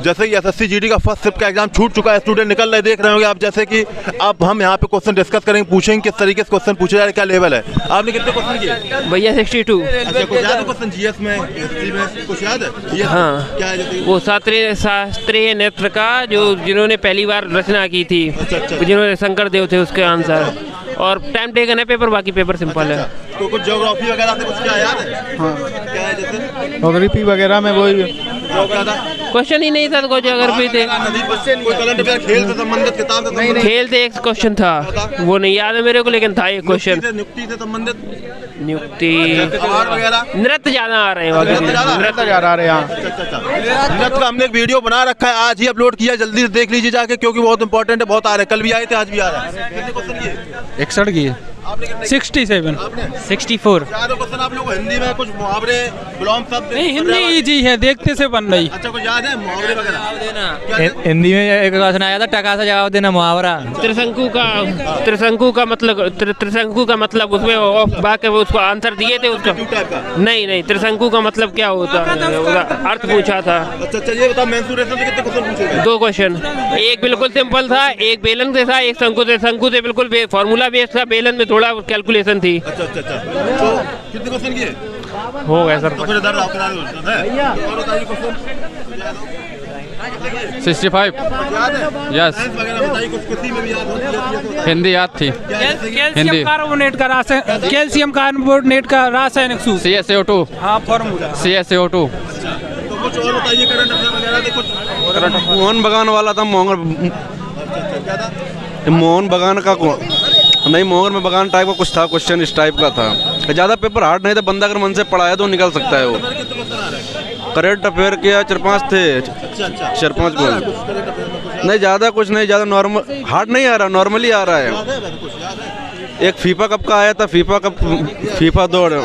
जैसे कि SSC GD का फर्स्ट शिफ्ट का एग्जाम छूट चुका है, स्टूडेंट निकल रहे, देख रहे होंगे आप। जैसे कि अब हम यहाँ पे क्वेश्चन डिस्कस करेंगे, पूछेंगे किस तरीके से क्वेश्चन पूछे जा रहे, क्या लेवल है। आपने कितने क्वेश्चन किए भैया? 62। अच्छा, कुछ याद है क्वेश्चन जीएस में, हिस्ट्री में कुछ याद है? हाँ, क्या है? वो शास्त्रीय नृत्य का जो जिन्होंने पहली बार रचना की थी, जिन्होंने शंकर देव थे, उसके आंसर। और टाइम टेकन है पेपर, बाकी पेपर सिंपल है। तो कुछ ज्योग्राफी वगैरह से कुछ क्या याद है? हाँ, क्या है जैसे ज्योग्राफी वगैरह में वही क्वेश्चन ही नहीं था, तो कोई ज्योग्राफी थे, कोई करंट अफेयर, खेल से संबंधित, किताब से संबंधित? खेल से एक क्वेश्चन था, वो नहीं याद है मेरे को, लेकिन था एक क्वेश्चन। नियुक्ति से संबंधित, नियुक्ति, अवार्ड वगैरह, नृत्य ज्यादा आ रहे हैं, नृत्य ज्यादा आ रहे हैं। नृत्य का हमने एक वीडियो बना रखा है, आज ही अपलोड किया, जल्दी से देख लीजिए जाके, क्योंकि बहुत इंपॉर्टेंट है, बहुत आ रहे हैं, कल भी आए थे, आज भी आ रहा है। कितने क्वेश्चन किए? 61 की है। 67। 64। क्वेश्चन आप लोग हिंदी में कुछ मुहावरे, विलोम शब्द? नहीं, हिंदी इजी है, देखते से बन रही। अच्छा, कुछ याद है मुहावरे वगैरह? हिंदी में एक क्वेश्चन आया था, टका से जवाब देना मुहावरा। त्रिशंकु का मतलब उसमें बाकी उसको आंसर दिए थे उसका। नहीं, त्रिशंकु का मतलब क्या होता है, अर्थ पूछा था। अच्छा, ये बताओ मेंसुरेशन से कितने क्वेश्चन पूछे थे? 2 क्वेश्चन, एक बिल्कुल सिंपल था, एक बेलन से था, एक शंकु से बिल्कुल फॉर्मूला बेस्ड था, बेलन में थोड़ा कैलकुलेशन थी। अच्छा, तो कितने क्वेश्चन किए? हो गया सर। तो फिर इधर आओ, और बताइए क्वेश्चन 65। याद है? यस। साइंस वगैरह बताइए, कुछ किसी में भी याद होती है? हिंदी याद थी। कैल्शियम कार्बोनेट का रासायनिक सूत्र CaSO2। हाँ, फॉर्मूला CaSO2। तो कुछ और बताइए, करंट अफेयर वगैरह से कुछ। मोहन बगान वाला था, क्या था? मोहन बगान का नहीं, मोहन बगान टाइप का कुछ था, क्वेश्चन इस टाइप का था। ज़्यादा पेपर हार्ड नहीं था, बंदा अगर मन से पढ़ा है तो निकल सकता है वो। करंट अफेयर के 4-5 थे, 4-5 बोल, नहीं ज़्यादा कुछ नहीं, ज़्यादा नॉर्मल हार्ड नहीं आ रहा, नॉर्मली आ रहा है। एक फीफा कप का आया था, फीफा 2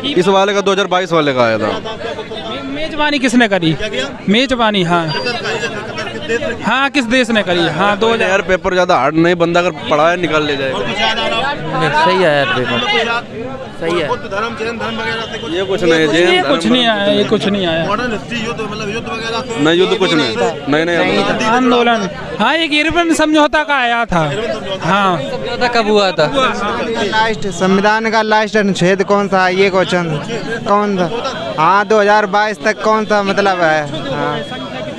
इस वाले का 2022 वाले का आया था। मेजबानी किसने करी? मेजबानी, हाँ, किस देश ने करी? हाँ, 2000। यार पेपर ज़्यादा हार्ड नहीं, बंदा अगर पढ़ा है निकाल ले जाएगा। सही है यार पेपर, सही है। धर्म, जैन धर्म वगैरह से कुछ? ये कुछ नहीं, ये कुछ नहीं आया, ये कुछ नहीं आया। मॉडर्न हिस्ट्री, युद्ध, मतलब युद्ध वगैरह से? नहीं, युद्ध कुछ नहीं। आंदोलन, हाँ, एक इरविन समझौता का आया था। हाँ, समझौता कब हुआ था? लास्ट संविधान का लास्ट अनुच्छेद कौन सा, ये क्वेश्चन कौन था? हाँ, 2022 तक कौन सा मतलब है? हाँ,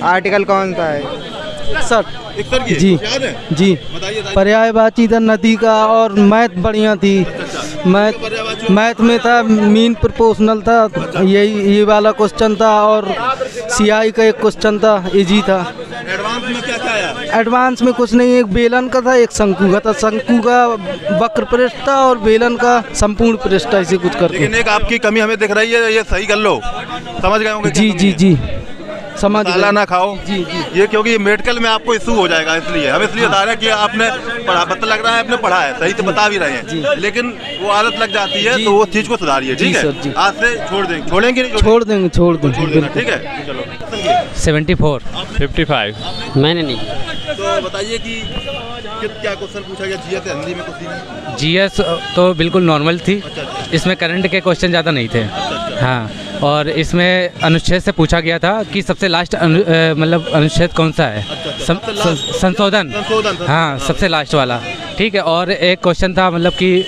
आर्टिकल कौन सा है? 61 जी याद है? जी, पर्यायवाची था नदी का, और मैथ बढ़िया थी। मैथ में था, मीन प्रोपोर्शनल था, ये वाला क्वेश्चन था, और सीआई का एक क्वेश्चन था, इजी था। एडवांस में क्या आया? एडवांस में कुछ नहीं, एक बेलन का था, एक शंकु का था। शंकु का वक्र पृष्ठ था और बेलन का संपूर्ण पृष्ठ, ऐसे कुछ करके। लेकिन एक आपकी कमी हमें दिख रही है, ये सही कर लो, समझ गए होंगे? जी, समझ मसाला ना खाओ। जी, ये क्योंकि ये मेडिकल में आपको इशू हो जाएगा, इसलिए हम बता रहे हैं कि आपने पढ़ा, पता लग रहा है आपने पढ़ा है, सही से बता भी रहे हैं, लेकिन वो आदत लग जाती है, तो वो चीज को सुधारिए, ठीक है? आज से छोड़ेंगे नहीं? छोड़ देंगे, ठीक है, चलो। 74। 55। मैंने नहीं। तो बताइए कि क्या क्वेश्चन पूछा गया जीएस से हिंदी में? कुछ GS तो बिल्कुल नॉर्मल थी, इसमें करंट के क्वेश्चन ज़्यादा नहीं थे। हाँ, और इसमें अनुच्छेद से पूछा गया था कि सबसे लास्ट मतलब अनुच्छेद कौन सा है, संशोधन। हाँ, सबसे लास्ट वाला, ठीक है। और एक क्वेश्चन था मतलब कि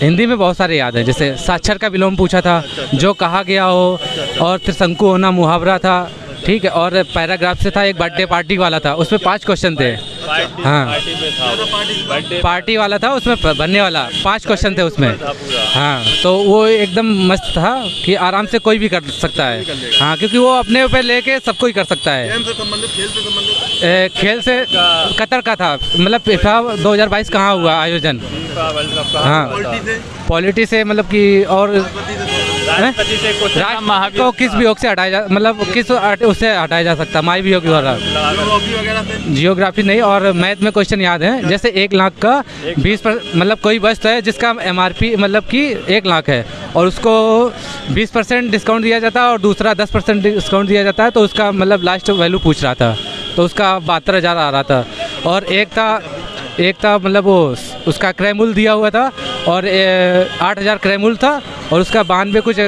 हिंदी में बहुत सारे याद हैं, जैसे साक्षर का विलोम पूछा था, जो कहा गया हो, और त्रिशंकु होना मुहावरा था, ठीक है। और पैराग्राफ से था, एक बर्थडे पार्टी वाला था, उसमें 5 क्वेश्चन थे। हाँ, पार्टी वाला था, उसमें बनने वाला 5 क्वेश्चन थे उसमें। हाँ, तो वो एकदम मस्त था कि आराम से कोई भी कर सकता है। हाँ, क्योंकि वो अपने ऊपर लेके सबको ही कर सकता है। खेल से कतर का था, मतलब FIFA 2022 कहाँ हुआ आयोजन? हाँ, पॉलिटी से मतलब कि, और राष्ट्रपति को किस वियोग से हटाया जा, मतलब किस उससे हटाया जा सकता, माई वियोग द्वारा। जियोग्राफी नहीं। और मैथ में क्वेश्चन याद है, जैसे 1 लाख का 20% मतलब कोई वस्तु है जिसका MRP मतलब कि 1 लाख है, और उसको 20% डिस्काउंट दिया जाता है और दूसरा 10% डिस्काउंट दिया जाता है, तो उसका मतलब लास्ट वैल्यू पूछ रहा था, तो उसका 72,000 आ रहा था। और एक था मतलब वो उसका क्रय मूल्य दिया हुआ था, और 8,000 क्रय मूल्य था, और उसका 92 कुछ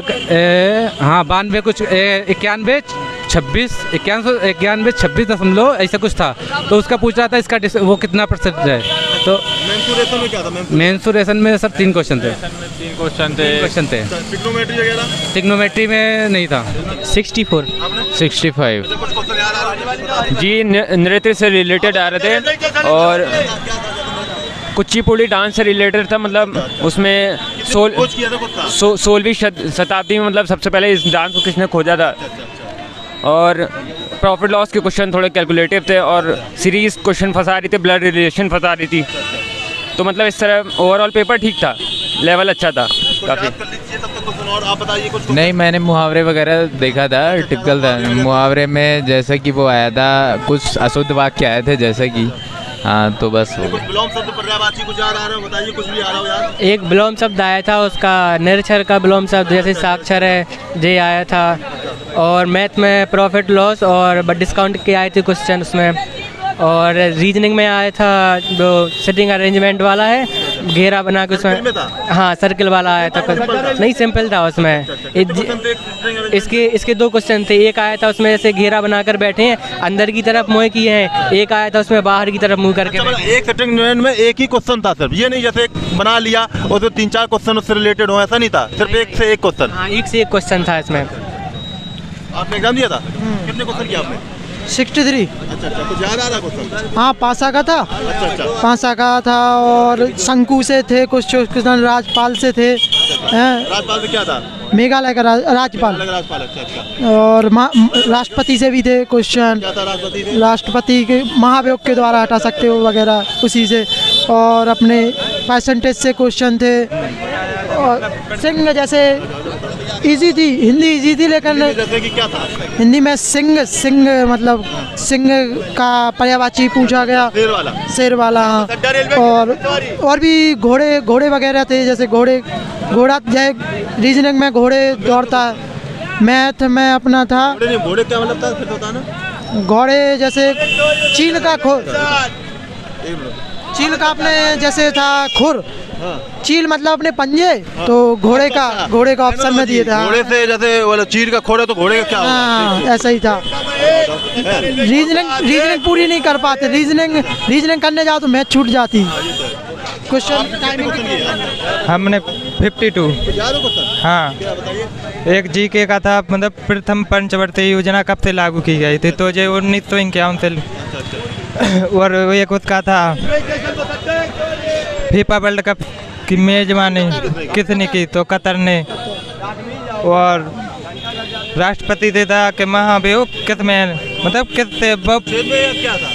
91 26 91 26 ऐसा कुछ था। तो उसका पूछ रहा था इसका वो कितना % है। तो मेंसुरेशन में क्या था? मेंसुरेशन में सर 3 क्वेश्चन थे। 3 क्वेश्चन थे। ट्रिग्नोमेट्री वगैरह? ट्रिग्नोमेट्री में नहीं था। 64 65 कुछ क्वेश्चन याद आ रहा है? जी नृत्य से रिलेटेड आ रहे थे और कुचिपुड़ी डांस से रिलेटेड था। मतलब उसमें 16वीं शताब्दी में मतलब सबसे पहले इस डांस को किसने खोजा था। और प्रॉफिट लॉस के क्वेश्चन थोड़े कैलकुलेटिव थे और सीरीज क्वेश्चन फंसा रही थी, ब्लड रिलेशन फंसा रही थी। तो मतलब इस तरह ओवरऑल पेपर ठीक था, लेवल अच्छा था काफ़ी। आप बताइए कुछ। नहीं, मैंने मुहावरे वगैरह देखा था, टिपिकल था। मुहावरे में जैसे कि वो आया था, कुछ अशुद्ध वाक्य आए थे जैसे कि, हाँ तो बस हो गया। विलोम शब्द पर्यायवाची कुछ याद आ रहा है? बताइए कुछ भी आ रहा हो याद। एक विलोम शब्द आया था उसका, निरक्षर का विलोम शब्द जैसे साक्षर है जे आया था। और मैथ में प्रॉफिट लॉस और डिस्काउंट के आए थे क्वेश्चन उसमें। और रीजनिंग में आया था जो सिटिंग अरेंजमेंट वाला है, घेरा बना के उसमें, हाँ सर्किल वाला आया था। नहीं सिंपल था उसमें। इसके 2 क्वेश्चन थे। एक आया था उसमें जैसे घेरा बनाकर बैठे हैं, अंदर की तरफ मुँह किए हैं। एक आया था उसमें बाहर की तरफ मुँह करके। एक सिटिंग में एक ही क्वेश्चन था सिर्फ, ये नहीं जैसे एक बना लिया और तो 3-4 क्वेश्चन उससे रिलेटेड हो, ऐसा नहीं था। सिर्फ एक से एक क्वेश्चन। हाँ, एक से एक क्वेश्चन था इसमें। आपने एग्जाम दिया था? कितने क्वेश्चन किया आपने? 63। अच्छा, कुछ याद आ रहा क्वेश्चन? हाँ, पासा का था। अच्छा। पासा का था और शंकु से थे कुछ क्वेश्चन, राजपाल से थे। राजपाल से क्या था? मेघालय का राजपाल। अच्छा। और राष्ट्रपति से भी थे क्वेश्चन। क्या था राष्ट्रपति से? राष्ट्रपति के महाभियोग के द्वारा हटा सकते हो वगैरह उसी से। और अपने परसेंटेज से क्वेश्चन थे। और सिंह जैसे इजी थी, हिंदी इजी थी, लेकिन जैसे कि क्या था? हिंदी में सिंह मतलब सिंह का पर्यायवाची पूछा गया, शेर वाला। हाँ, और भी घोड़े वगैरह थे, जैसे घोड़ा जैसे रीजनिंग में घोड़े दौड़ता है। मैथ में अपना था घोड़े क्या मतलब था फिर बताना। घोड़े जैसे चील का अपने जैसे था खुर। चील मतलब अपने पंजे। तो घोड़े का ऑप्शन में दिए था। घोड़े से जैसे वाला चील का खोड़ है तो घोड़े का क्या होगा? हाँ, ऐसा ही था। रीजनिंग पूरी नहीं कर पाते। रीजनिंग करने जाओ तो मैथ छूट जाती। क्वेश्चन हमने 52। हाँ, एक जीके का था, मतलब प्रथम पंचवर्ती योजना कब से लागू की गई थी? तो जो 1951 से। और एक उसका था फीफा वर्ल्ड कप की मेजबानी किसने की? तो कतर ने। और राष्ट्रपति से था कि महाभियोग किस में, मतलब किससे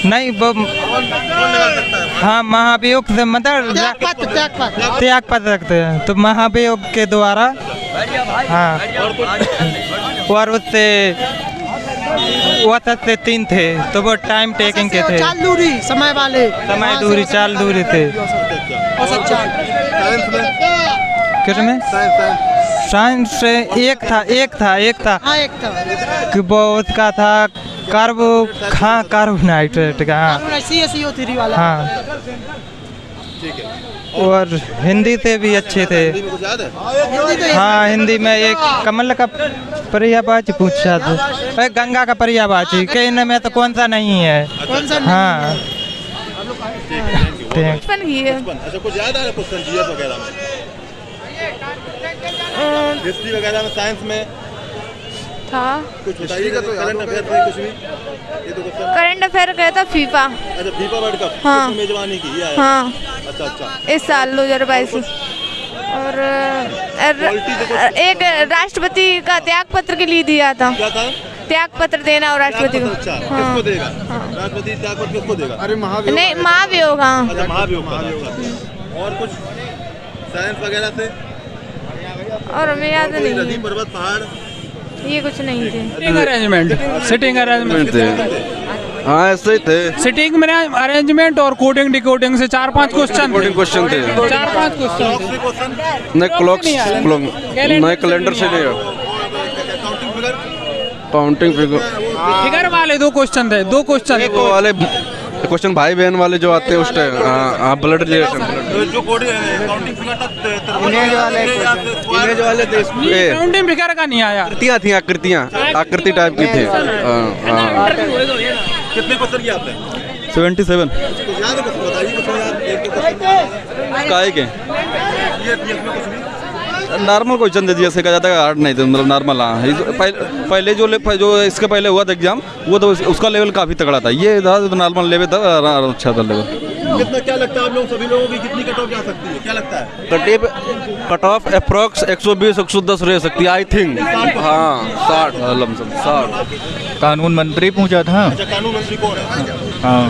नहीं हाँ महाभियोग से मतलब त्यागपत्र रखते हैं। तो महाभियोग के द्वारा। हाँ, और उससे औसत से 3 थे, तो वो टाइम टेकिंग के थे। चाल दूरी समय चाल दूरी थे। किसमें? साइंस से एक था कि वो उसका था कार्बोहाइड्रेट का। हाँ, और हिंदी से भी अच्छे थे। हाँ, हिंदी में एक कमल का पर्यायवाची पूछा था, गंगा का पर्यायवाची के इनमें तो कौन सा नहीं है? हाँ, अच्छा, कुछ याद आ रहा है क्वेश्चन जीएस वगैरह में? हिस्ट्री वगैरह में, साइंस में था कुछ बताइए। करंट अफेयर से कुछ भी? ये तो क्वेश्चन करंट अफेयर गया था फीफा। अच्छा, फीफा वर्ल्ड कप। हाँ, मेजबानी की है। हाँ, अच्छा। इस साल 2022। और एक राष्ट्रपति का त्याग पत्र के लिए दिया था। क्या था? त्याग पत्र देना और राष्ट्रपति को। अच्छा, किसको देगा? राष्ट्रपति त्याग पत्र किसको देगा? अरे नहीं, महाभियोग। हाँ, अच्छा, महाभियोग का। और कुछ साइंस वगैरह से? और हमें याद नहीं। नदी, पर्वत, पहाड़, ये कुछ नहीं थे। सिटिंग अरेंजमेंट थे। हाँ, ऐसे ही थे। सिटिंग में अरेंजमेंट और कोडिंग डिकोडिंग से 4-5 क्वेश्चन थे। 4-5 क्वेश्चन। नहीं, क्लॉक नहीं, कैलेंडर से नहीं। काउंटिंग फिगर वाले 2 क्वेश्चन थे। 2 क्वेश्चन वाले क्वेश्चन भाई बहन वाले जो आते हैं उस टाइम। हाँ, ब्लड रिलेशन। जो काउंटिंग फिगर था, अंग्रेज वाले थे काउंटिंग फिगर का नहीं आया। आकृतियाँ थी, आकृति टाइप की थे। कितने क्वेश्चन किए आपने? 77 याद है कुछ बताइए, कुछ याद एक काय के नॉर्मल क्वेश्चन दे दिया, ऐसे कहा जाता है हार्ड नहीं थे, मतलब नॉर्मल। हाँ पहले जो इसके पहले हुआ था एग्जाम, वो तो उसका लेवल काफ़ी तगड़ा था। ये था तो नॉर्मल लेवल था, अच्छा था लेवल। कितना क्या लगता है आप लोग सभी लोगों की कितनी कट ऑफ जा सकती है, क्या लगता है? कट ऑफ अप्रॉक्स 120-110 रह सकती है आई थिंक। हाँ 60 कानून मंत्री पूछा था। अच्छा, कानून मंत्री कौन है? हाँ